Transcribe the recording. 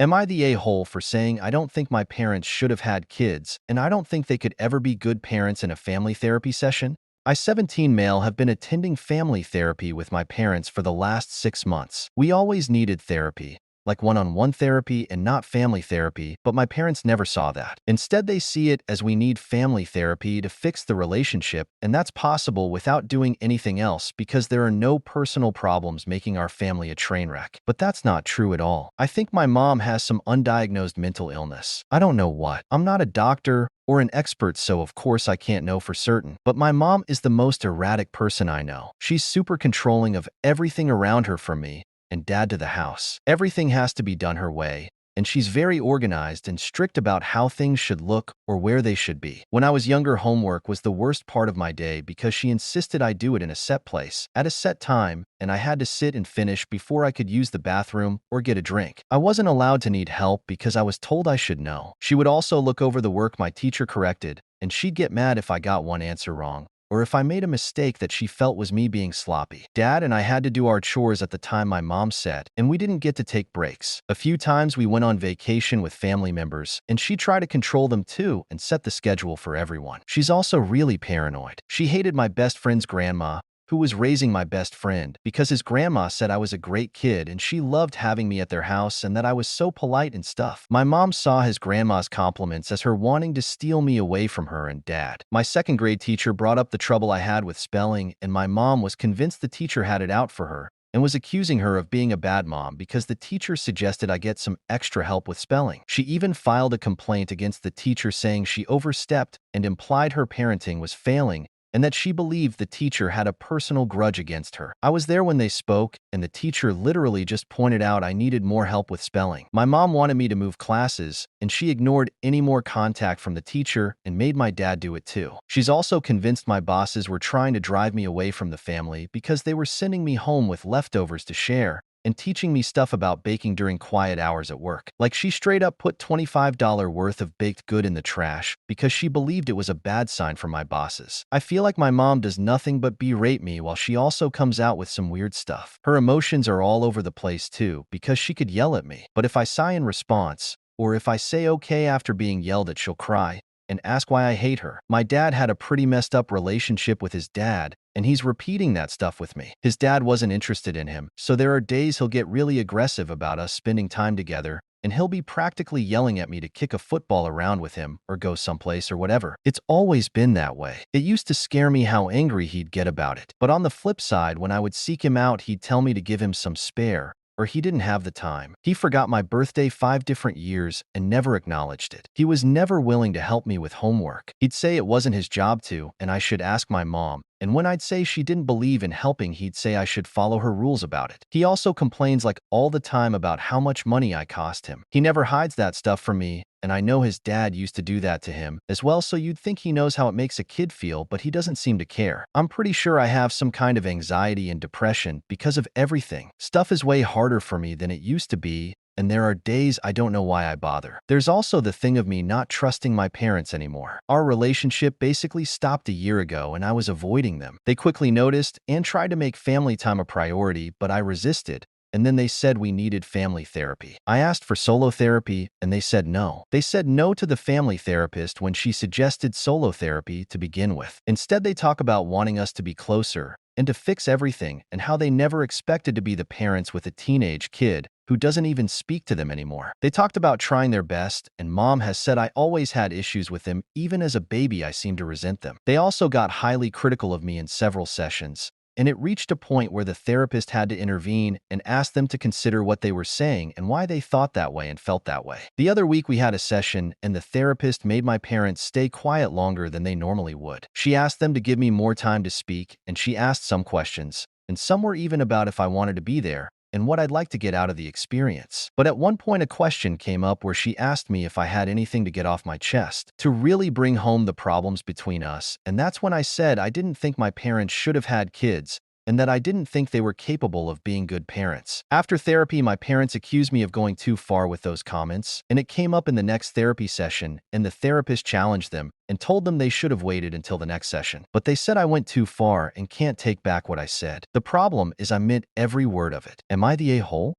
Am I the a-hole for saying I don't think my parents should have had kids, and I don't think they could ever be good parents in a family therapy session? I, 17 male, have been attending family therapy with my parents for the last 6 months. We always needed therapy, like one-on-one therapy and not family therapy, but my parents never saw that. Instead, they see it as we need family therapy to fix the relationship, and that's possible without doing anything else because there are no personal problems making our family a train wreck. But that's not true at all. I think my mom has some undiagnosed mental illness. I don't know what. I'm not a doctor or an expert, so of course I can't know for certain. But my mom is the most erratic person I know. She's super controlling of everything around her, from me and dad to the house. Everything has to be done her way, and she's very organized and strict about how things should look or where they should be. When I was younger, homework was the worst part of my day because she insisted I do it in a set place, at a set time, and I had to sit and finish before I could use the bathroom or get a drink. I wasn't allowed to need help because I was told I should know. She would also look over the work my teacher corrected, and she'd get mad if I got one answer wrong, or if I made a mistake that she felt was me being sloppy. Dad and I had to do our chores at the time my mom said, and we didn't get to take breaks. A few times we went on vacation with family members, and she tried to control them too and set the schedule for everyone. She's also really paranoid. She hated my best friend's grandma, who was raising my best friend, because his grandma said I was a great kid and she loved having me at their house and that I was so polite and stuff. My mom saw his grandma's compliments as her wanting to steal me away from her and dad. My second grade teacher brought up the trouble I had with spelling, and my mom was convinced the teacher had it out for her and was accusing her of being a bad mom because the teacher suggested I get some extra help with spelling. She even filed a complaint against the teacher, saying she overstepped and implied her parenting was failing, and that she believed the teacher had a personal grudge against her. I was there when they spoke, and the teacher literally just pointed out I needed more help with spelling. My mom wanted me to move classes, and she ignored any more contact from the teacher and made my dad do it too. She's also convinced my bosses were trying to drive me away from the family because they were sending me home with leftovers to share and teaching me stuff about baking during quiet hours at work. Like, she straight up put $25 worth of baked good in the trash because she believed it was a bad sign for my bosses. I feel like my mom does nothing but berate me while she also comes out with some weird stuff. Her emotions are all over the place too, because she could yell at me, but if I sigh in response, or if I say okay after being yelled at, she'll cry and ask why I hate her. My dad had a pretty messed up relationship with his dad, and he's repeating that stuff with me. His dad wasn't interested in him, so there are days he'll get really aggressive about us spending time together, and he'll be practically yelling at me to kick a football around with him or go someplace or whatever. It's always been that way. It used to scare me how angry he'd get about it. But on the flip side, when I would seek him out, he'd tell me to give him some spare, or he didn't have the time. He forgot my birthday 5 different years and never acknowledged it. He was never willing to help me with homework. He'd say it wasn't his job to, and I should ask my mom. And when I'd say she didn't believe in helping, he'd say I should follow her rules about it. He also complains like all the time about how much money I cost him. He never hides that stuff from me, and I know his dad used to do that to him as well, so you'd think he knows how it makes a kid feel, but he doesn't seem to care. I'm pretty sure I have some kind of anxiety and depression because of everything. Stuff is way harder for me than it used to be, and there are days I don't know why I bother. There's also the thing of me not trusting my parents anymore. Our relationship basically stopped a year ago, and I was avoiding them. They quickly noticed and tried to make family time a priority, but I resisted. And then they said we needed family therapy. I asked for solo therapy, and they said no. They said no to the family therapist when she suggested solo therapy to begin with. Instead, they talk about wanting us to be closer and to fix everything, and how they never expected to be the parents with a teenage kid who doesn't even speak to them anymore. They talked about trying their best, and mom has said I always had issues with them. Even as a baby, I seemed to resent them. They also got highly critical of me in several sessions, and it reached a point where the therapist had to intervene and ask them to consider what they were saying and why they thought that way and felt that way. The other week we had a session, and the therapist made my parents stay quiet longer than they normally would. She asked them to give me more time to speak, and she asked some questions, and some were even about if I wanted to be there and what I'd like to get out of the experience. But at one point, a question came up where she asked me if I had anything to get off my chest to really bring home the problems between us, and that's when I said I didn't think my parents should have had kids, and that I didn't think they were capable of being good parents. After therapy, my parents accused me of going too far with those comments, and it came up in the next therapy session, and the therapist challenged them and told them they should have waited until the next session. But they said I went too far and can't take back what I said. The problem is I meant every word of it. Am I the a-hole?